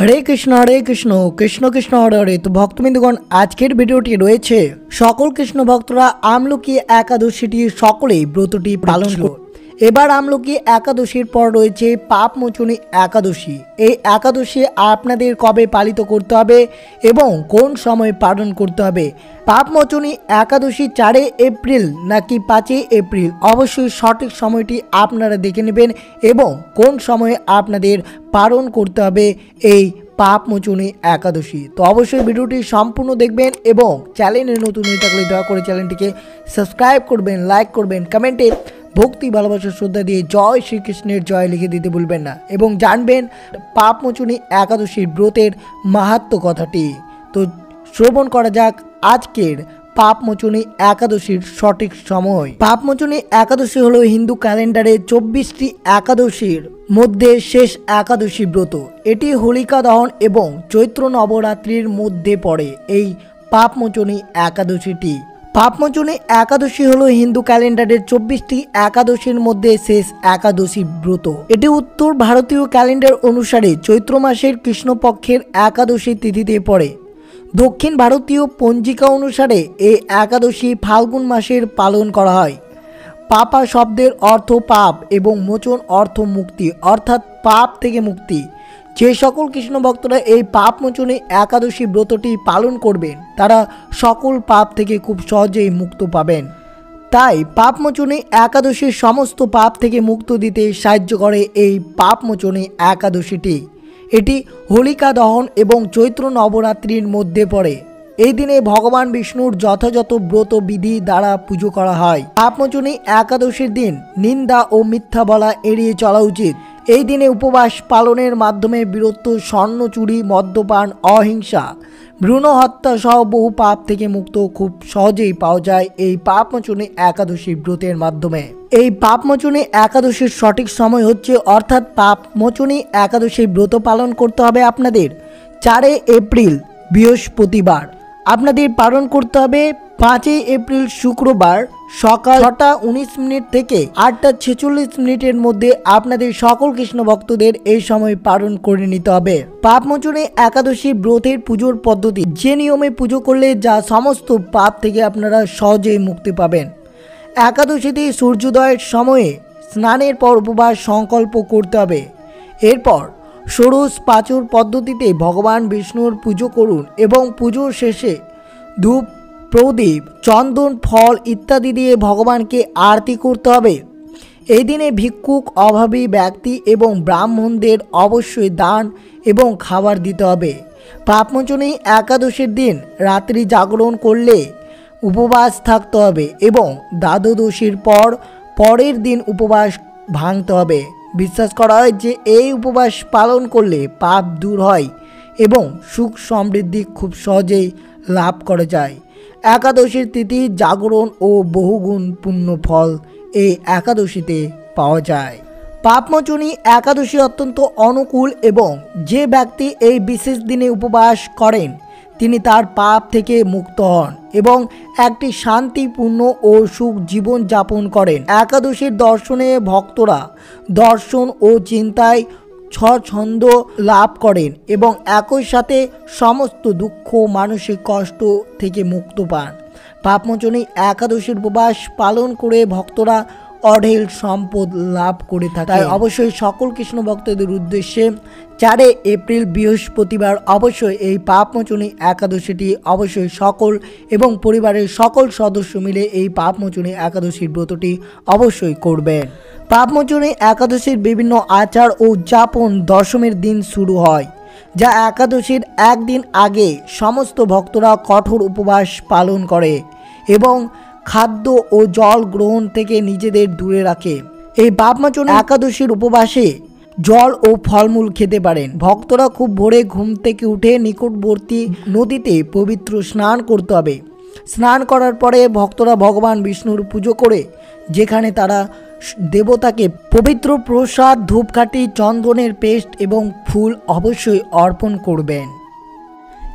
हरे कृष्ण कृष्ण कृष्ण हरे हरे। तो भक्तबिंदुगण आजकेर भिडियोटी रयेछे सकल कृष्ण भक्तरा आमलकी एकादशीटी सकलेई ब्रतटी पालन करो। एबार आमलकी एकादशीर पर रयेछे पापमोचनी एकादशी। এই একাদশী আপনাদের কবে পালিত করতে হবে এবং কোন সময় পালন করতে হবে? পাপমোচনী একাদশী 4 এপ্রিল নাকি 5 এপ্রিল? অবশ্যই সঠিক সময়টি আপনারা দেখে নেবেন এবং কোন সময়ে আপনাদের পালন করতে হবে এই পাপমোচনী একাদশী। তো অবশ্যই ভিডিওটি সম্পূর্ণ দেখবেন এবং চ্যানেলে নতুন হয়ে থাকলে দয়া করে চ্যানেলটিকে সাবস্ক্রাইব করবেন, লাইক করবেন, কমেন্টে ভক্তি ভালোবাসা শ্রদ্ধা দিয়ে জয় শ্রীকৃষ্ণের জয় লিখে দিতে ভুলবেন না এবং জানবেন পাপমোচনী একাদশীর ব্রতের মাহাত্ম্য কথাটি। তো শ্রবণ করা যাক আজকের পাপমোচনী একাদশীর সঠিক সময়। পাপমোচনী একাদশী হলো হিন্দু ক্যালেন্ডারে 24টি একাদশীর মধ্যে শেষ একাদশী ব্রত। এটি হোলিকা দহন এবং চৈত্র নবরাত্রির মধ্যে পড়ে। এই পাপমোচনী একাদশীটি পাপমোচনী একাদশী হলো হিন্দু ক্যালেন্ডারের 24টি একাদশীর মধ্যে শেষ একাদশী ব্রত। এটি উত্তর ভারতীয় ক্যালেন্ডার অনুসারে চৈত্র মাসের কৃষ্ণপক্ষের একাদশী তিথিতে পড়ে। দক্ষিণ ভারতীয় পঞ্জিকা অনুসারে এই একাদশী ফাল্গুন মাসের পালন করা হয়। পাপা শব্দের অর্থ পাপ এবং মোচন অর্থ মুক্তি, অর্থাৎ পাপ থেকে মুক্তি। যে সকল কৃষ্ণ ভক্তরা এই পাপমোচনী একাদশী ব্রতটি পালন করবেন তারা সকল পাপ থেকে খুব সহজেই মুক্ত পাবেন। তাই পাপমোচনী একাদশীর সমস্ত পাপ থেকে মুক্ত দিতে সাহায্য করে এই পাপমোচনী একাদশীটি। এটি হোলিকা দহন এবং চৈত্র নবরাত্রির মধ্যে পড়ে। এই দিনে ভগবান বিষ্ণুর যথাযথ ব্রত বিধি দ্বারা পুজো করা হয়। পাপমোচনী একাদশীর দিন নিন্দা ও মিথ্যা বলা এড়িয়ে চলা উচিত। এই দিনে উপবাস পালনের মাধ্যমে বীরত্ব, স্বর্ণ চুরি, মদ্যপান, অহিংসা, ভ্রূণ হত্যা সহ বহু পাপ থেকে মুক্ত খুব সহজেই পাওয়া যায় এই পাপমোচনী একাদশী ব্রতের মাধ্যমে। এই পাপমোচনী একাদশীর সঠিক সময় হচ্ছে, অর্থাৎ পাপমোচনী একাদশী ব্রত পালন করতে হবে আপনাদের 4 এপ্রিল বৃহস্পতিবার। আপনাদের পালন করতে হবে 5 এপ্রিল শুক্রবার সকাল 6:19 থেকে 8:46 মধ্যে। আপনাদের সকল কৃষ্ণ ভক্তদের এই সময় পালন করে নিতে হবে। পাপমোচনী একাদশী ব্রতের পুজোর পদ্ধতি। যে নিয়মে পুজো করলে যা সমস্ত পাপ থেকে আপনারা সহজেই মুক্তি পাবেন। একাদশীতে সূর্যোদয়ের সময়ে স্নানের পর উপবাস সংকল্প করতে হবে। এরপর ষোড়শ পাচর পদ্ধতিতে ভগবান বিষ্ণুর পুজো করুন এবং পুজোর শেষে ধূপ, প্রদীপ, চন্দন, ফল ইত্যাদি দিয়ে ভগবানকে আরতি করতে হবে। এই দিনে ভিক্ষুক, অভাবী ব্যক্তি এবং ব্রাহ্মণদের অবশ্যই দান এবং খাবার দিতে হবে। পাপমোচনী একাদশীর দিন রাত্রি জাগরণ করলে উপবাস থাকতে হবে এবং দ্বাদশীর পরের দিন উপবাস ভাঙতে হবে। বিশ্বাস করা হয় যে এই উপবাস পালন করলে পাপ দূর হয় এবং সুখ সমৃদ্ধি খুব সহজেই লাভ করা যায়। একাদশীর তিথি, জাগরণ ও বহুগুণ পুণ্য ফল এই একাদশীতে পাওয়া যায়। পাপমোচনী একাদশী অত্যন্ত অনুকূল এবং যে ব্যক্তি এই বিশেষ দিনে উপবাস করেন তিনি তার পাপ থেকে মুক্ত হন এবং একটি শান্তিপূর্ণ ও সুখ জীবন যাপন করেন। একাদশীর দর্শনে ভক্তরা দর্শন ও চিন্তায় স্বচ্ছন্দ লাভ করেন এবং একই সাথে সমস্ত দুঃখ, মানসিক কষ্ট থেকে মুক্ত পান। পাপমোচনী একাদশীর উপবাস পালন করে ভক্তরা অঢেল সম্পদ লাভ করে থাকে। তাই অবশ্যই সকল কৃষ্ণ ভক্তদের উদ্দেশ্যে 4 এপ্রিল বৃহস্পতিবার অবশ্যই এই পাপমোচনী একাদশীটি অবশ্যই সকল এবং পরিবারের সকল সদস্য মিলে এই পাপমোচনী একাদশীর ব্রতটি অবশ্যই করবেন। পাপমোচনী একাদশীর বিভিন্ন আচার ও উদযাপন দশমীর দিন শুরু হয়, যা একাদশীর একদিন আগে সমস্ত ভক্তরা কঠোর উপবাস পালন করে এবং খাদ্য ও জল গ্রহণ থেকে নিজেদের দূরে রাখে। এই পাপমোচনী একাদশীর উপবাসে জল ও ফলমূল খেতে পারেন। ভক্তরা খুব ভোরে ঘুম থেকে উঠে নিকটবর্তী নদীতে পবিত্র স্নান করতে হবে। স্নান করার পরে ভক্তরা ভগবান বিষ্ণুর পুজো করে যেখানে তারা দেবতাকে পবিত্র প্রসাদ, ধূপকাঠি, চন্দনের পেস্ট এবং ফুল অবশ্যই অর্পণ করবেন।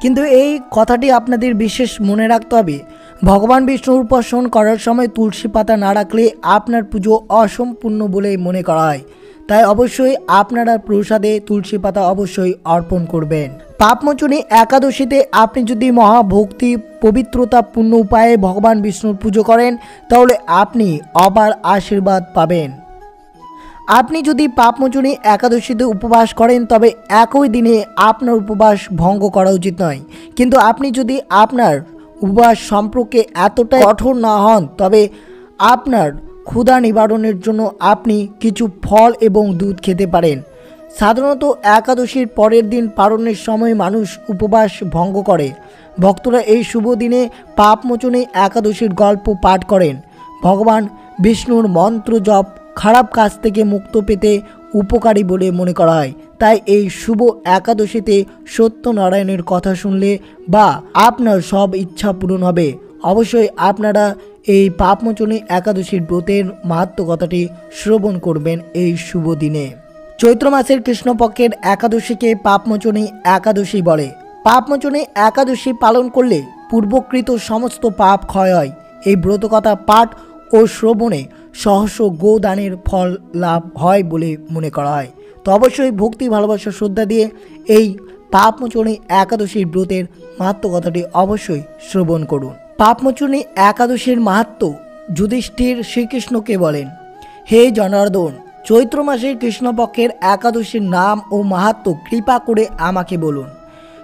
কিন্তু এই কথাটি আপনাদের বিশেষ মনে রাখতে হবে, ভগবান বিষ্ণুর উপাসনা করার সময় তুলসী পাতা না রাখলে আপনার পুজো অসম্পূর্ণ বলে মনে করা হয়। তাই অবশ্যই আপনারা প্রসাদে তুলসী পাতা অবশ্যই অর্পণ করবেন। পাপমোচনী একাদশীতে আপনি যদি মহাভক্তি পবিত্রতাপূর্ণ উপায়ে ভগবান বিষ্ণুর পুজো করেন তাহলে আপনি অপার আশীর্বাদ পাবেন। আপনি যদি পাপমোচনী একাদশীতে উপবাস করেন তবে একই দিনে আপনার উপবাস ভঙ্গ করা উচিত নয়, কিন্তু আপনি যদি আপনার উপবাস সম্পর্কে এতটাই কঠোর না হন তবে আপনার ক্ষুধা নিবারণের জন্য আপনি কিছু ফল এবং দুধ খেতে পারেন। সাধারণত একাদশীর পরের দিন পালনের সময় মানুষ উপবাস ভঙ্গ করে। ভক্তরা এই শুভ দিনে পাপমোচনী একাদশীর গল্প পাঠ করেন। ভগবান বিষ্ণুর মন্ত্র জপ খারাপ কাজ থেকে মুক্ত পেতে উপকারী বলে মনে করা হয়। তাই এই শুভ একাদশীতে সত্যনারায়ণের কথা শুনলে বা আপনার সব ইচ্ছা পূরণ হবে। অবশ্যই আপনারা এই পাপমোচনী একাদশীর ব্রতের মাহাত্ম্য কথাটি শ্রবণ করবেন এই শুভ দিনে। চৈত্র মাসের কৃষ্ণপক্ষের একাদশীকে পাপমোচনী একাদশী বলে। পাপমোচনী একাদশী পালন করলে পূর্বকৃত সমস্ত পাপ ক্ষয় হয়। এই ব্রতকথা পাঠ ও শ্রবণে সহস্র গোদানের ফল লাভ হয় বলে মনে করা হয়। তো অবশ্যই ভক্তি ভালোবাসা শ্রদ্ধা দিয়ে এই পাপমোচনী একাদশীর ব্রতের মাহাত্ম্য কথাটি অবশ্যই শ্রবণ করুন। পাপমোচনী একাদশীর মাহাত্ম্য যুধিষ্ঠির শ্রীকৃষ্ণকে বলেন, হে জনার্দন, চৈত্র মাসের কৃষ্ণপক্ষের একাদশীর নাম ও মাহাত্ম্য কৃপা করে আমাকে বলুন।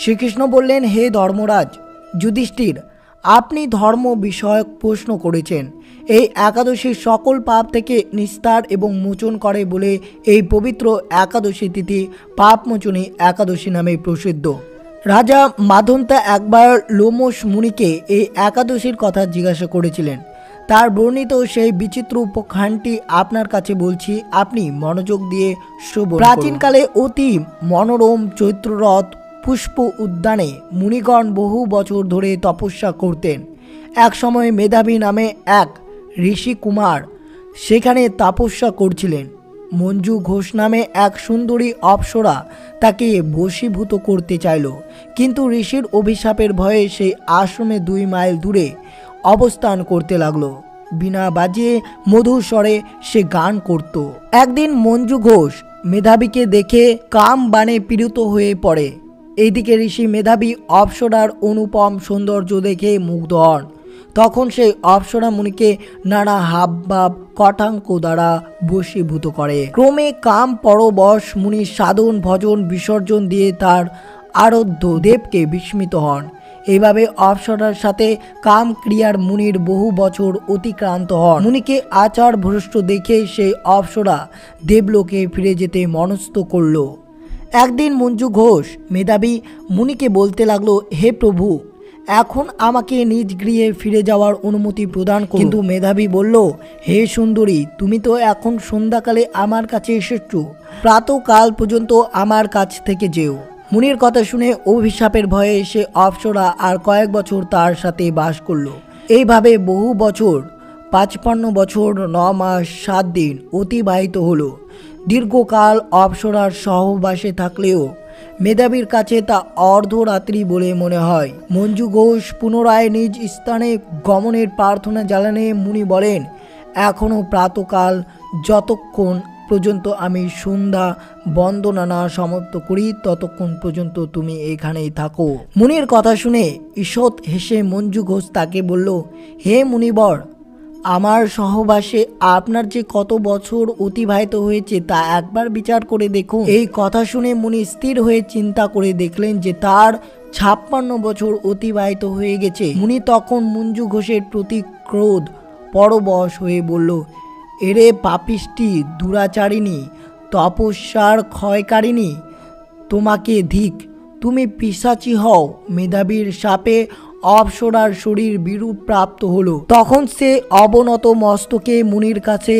শ্রীকৃষ্ণ বললেন, হে ধর্মরাজ যুধিষ্ঠির, আপনি ধর্ম বিষয়ক প্রশ্ন করেছেন। এই একাদশীর সকল পাপ থেকে নিস্তার এবং মোচন করে বলে এই পবিত্র একাদশী তিথি পাপমোচনী একাদশী নামে প্রসিদ্ধ। রাজা মাধন্তা একবার লোমশ মুনিকে এই একাদশীর কথা জিজ্ঞাসা করেছিলেন। তার বর্ণিত সেই বিচিত্র উপাখ্যানটি আপনার কাছে বলছি, আপনি মনোযোগ দিয়ে শ্রবণ করুন। প্রাচীনকালে অতি মনোরম চৈত্ররথ পুষ্প উদ্যানে মুনিগণ বহু বছর ধরে তপস্যা করতেন। এক সময় মেধাবী নামে এক ঋষি কুমার সেখানে তপস্যা করছিলেন। মঞ্জু ঘোষ নামে এক সুন্দরী অপ্সরা তাকে বশীভূত করতে চাইল, কিন্তু ঋষির অভিশাপের ভয়ে সেই আশ্রমে 2 মাইল দূরে অবস্থান করতে লাগলো। বীণা বাজিয়ে মধুর স্বরে সে গান করত। একদিন মঞ্জু ঘোষ মেধাবীকে দেখে কাম বাণে পীড়িত হয়ে পড়ে। এইদিকে ঋষি মেধাবী অপ্সরার অনুপম সৌন্দর্য দেখে মুগ্ধ হন। তখন সেই অপ্সরা মুনিকে নানা হাবভাব কটাঙ্ক দ্বারা বশীভূত করে। ক্রমে কাম পরবশ মুনি সাধন ভজন বিসর্জন দিয়ে তার আরাধ্য দেবকে বিস্মিত হন। এইভাবে অপ্সরার সাথে কাম ক্রিয়ার মুনির বহু বছর অতিক্রান্ত হন। মুনিকে আচার ভ্রষ্ট দেখে সেই অপ্সরা দেবলোকে ফিরে যেতে মনস্থ করল। একদিন মঞ্জু ঘোষ মেধাবী মুনিকে বলতে লাগলো, হে প্রভু, এখন আমাকে নিজ গৃহে ফিরে যাওয়ার অনুমতি প্রদান করুন। কিন্তু মেধাবী বলল, হে সুন্দরী, তুমি তো এখন সন্ধ্যাকালে আমার কাছে এসেছো, প্রাতঃকাল পর্যন্ত আমার কাছ থেকে যেও। মুনির কথা শুনে অভিশাপের ভয়ে সে অপ্সরা আর কয়েক বছর তার সাথে বাস করলো। এইভাবে বহু বছর 55 বছর 9 মাস 7 দিন অতিবাহিত হলো। দীর্ঘকাল অপ্সরার সহবাসে থাকলেও মেধাবীর কাছে তা অর্ধরাত্রি বলে মনে হয়। মঞ্জু ঘোষ পুনরায় নিজ স্থানে গমনের প্রার্থনা জানালে মুনি বলেন, এখনও প্রাতকাল, যতক্ষণ পর্যন্ত আমি সন্ধ্যা বন্দনা সমাপ্ত করি ততক্ষণ পর্যন্ত তুমি এখানেই থাকো। মুনির কথা শুনে ঈষৎ হেসে মঞ্জু ঘোষ তাকে বলল, হে মুনিবর, আমার সহবাসে আপনার যে কত বছর অতিবাহিত হয়েছে তা একবার বিচার করে দেখুন। এই কথা শুনে মুনি স্থির হয়ে চিন্তা করে দেখলেন যে তার 56 বছর অতিবাহিত হয়ে গেছে। মুনি তখন মঞ্জু ঘোষের প্রতি ক্রোধ পরবশ হয়ে বলল, এরে পাপিষ্টি, দুরাচারিণী, তপস্যার ক্ষয়কারিণী, তোমাকে ধিক, তুমি পিশাচী হও। মেধাবীর শাপে অপ্সরার শরীর বিরূপ প্রাপ্ত হলো। তখন সে অবনত মস্তকে মুনির কাছে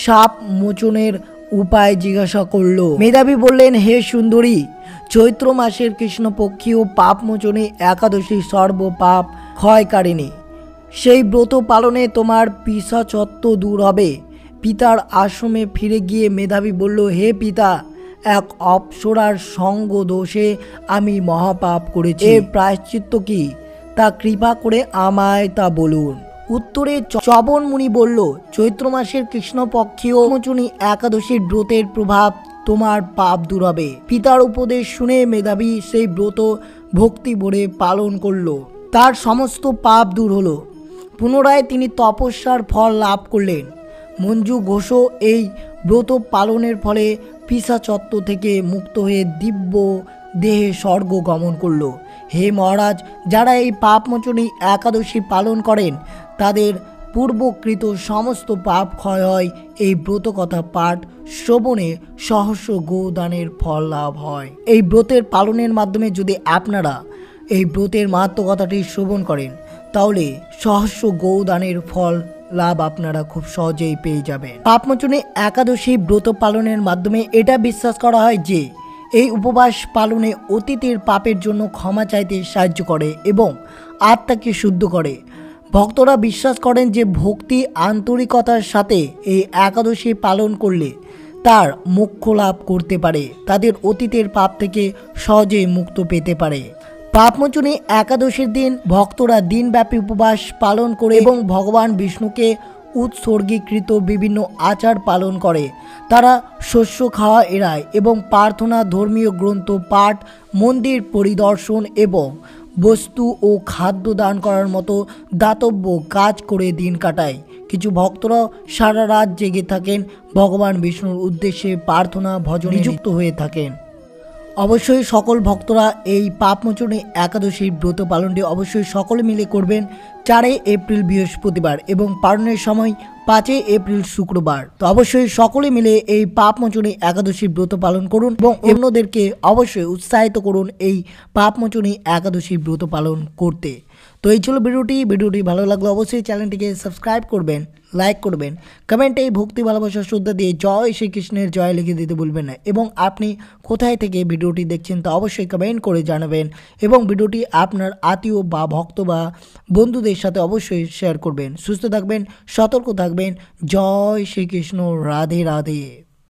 শাপ মোচনের উপায় জিজ্ঞাসা করল। মেধাবী বললেন, হে সুন্দরী, চৈত্র মাসের কৃষ্ণপক্ষীয় পাপমোচনী একাদশী সর্বপাপ ক্ষয়কারিণী। সেই ব্রত পালনে তোমার পিশাচত্ব দূর হবে। পিতার আশ্রমে ফিরে গিয়ে মেধাবী বলল, হে পিতা, এক অপ্সরার সঙ্গ দোষে আমি মহাপাপ করেছি। এর প্রায়শ্চিত্ত কি তা কৃপা করে আমায় তা বলুন। উত্তরে চবন মুনি বলল, চৈত্র মাসের কৃষ্ণপক্ষীয় মোচনী একাদশীর ব্রতের প্রভাব তোমার পাপ দূর হবে। পিতার উপদেশ শুনে মেধাবী সেই ব্রত ভক্তি ভরে পালন করল, তার সমস্ত পাপ দূর হলো। পুনরায় তিনি তপস্যার ফল লাভ করলেন। মঞ্জু ঘোষও এই ব্রত পালনের ফলে পিশাচত্ব থেকে মুক্ত হয়ে দিব্য দেহে স্বর্গ গমন করল। হে মহারাজ, যারা এই পাপমোচনী একাদশী পালন করেন তাদের পূর্বকৃত সমস্ত পাপ ক্ষয় হয়। এই ব্রত কথা পাঠ শ্রবণে সহস্র গোদানের ফল লাভ হয়। এই ব্রতের পালনের মাধ্যমে যদি আপনারা এই ব্রতের মাহাত্ম্য কথাটি শ্রবণ করেন তাহলে সহস্র গোদানের ফল লাভ আপনারা খুব সহজেই পেয়ে যাবেন। পাপমোচনী একাদশী ব্রত পালনের মাধ্যমে এটা বিশ্বাস করা হয় যে এই উপবাস পালনে অতীতের পাপের জন্য ক্ষমা চাইতে সাহায্য করে এবং আত্মাকে শুদ্ধ করে। ভক্তরা বিশ্বাস করেন যে ভক্তি আন্তরিকতার সাথে এই একাদশী পালন করলে তার মোক্ষ লাভ করতে পারে, তাদের অতীতের পাপ থেকে সহজেই মুক্ত পেতে পারে। পাপমোচনী একাদশীর দিন ভক্তরা দিনব্যাপী উপবাস পালন করে এবং ভগবান বিষ্ণুকে উৎসর্গীকৃত বিভিন্ন আচার পালন করে। তারা শস্য খাওয়া এড়ায় এবং প্রার্থনা, ধর্মীয় গ্রন্থ পাঠ, মন্দির পরিদর্শন এবং বস্তু ও খাদ্য দান করার মতো দাতব্য কাজ করে দিন কাটায়। কিছু ভক্তরাও সারা রাত জেগে থাকেন, ভগবান বিষ্ণুর উদ্দেশ্যে প্রার্থনা ভজনে নিযুক্ত হয়ে থাকেন। অবশ্যই সকল ভক্তরা এই পাপমোচনী একাদশীর ব্রত পালনটি অবশ্যই সকলে মিলে করবেন 4 এপ্রিল বৃহস্পতিবার এবং পালনের সময় 5 এপ্রিল শুক্রবার। তো অবশ্যই সকলে মিলে এই পাপমোচনী একাদশীর ব্রত পালন করুন এবং অন্যদেরকে অবশ্যই উৎসাহিত করুন এই পাপমোচনী একাদশীর ব্রত পালন করতে। তো এই ছিল ভিডিওটি ভালো লাগলে অবশ্যই চ্যানেলটিকে সাবস্ক্রাইব করবেন, লাইক করবেন, কমেন্টে ভক্তি ভালোবাসা শ্রদ্ধা দিয়ে জয় শ্রীকৃষ্ণের জয় লিখে দিতে ভুলবেন না এবং আপনি কোথায় থেকে ভিডিওটি দেখছেন তা অবশ্যই কমেন্ট করে জানাবেন এবং ভিডিওটি আপনার আত্মীয় বা ভক্ত বা বন্ধুদের সাথে অবশ্যই শেয়ার করবেন। সুস্থ থাকবেন, সতর্ক থাকবেন। জয় শ্রীকৃষ্ণ, রাধে রাধে।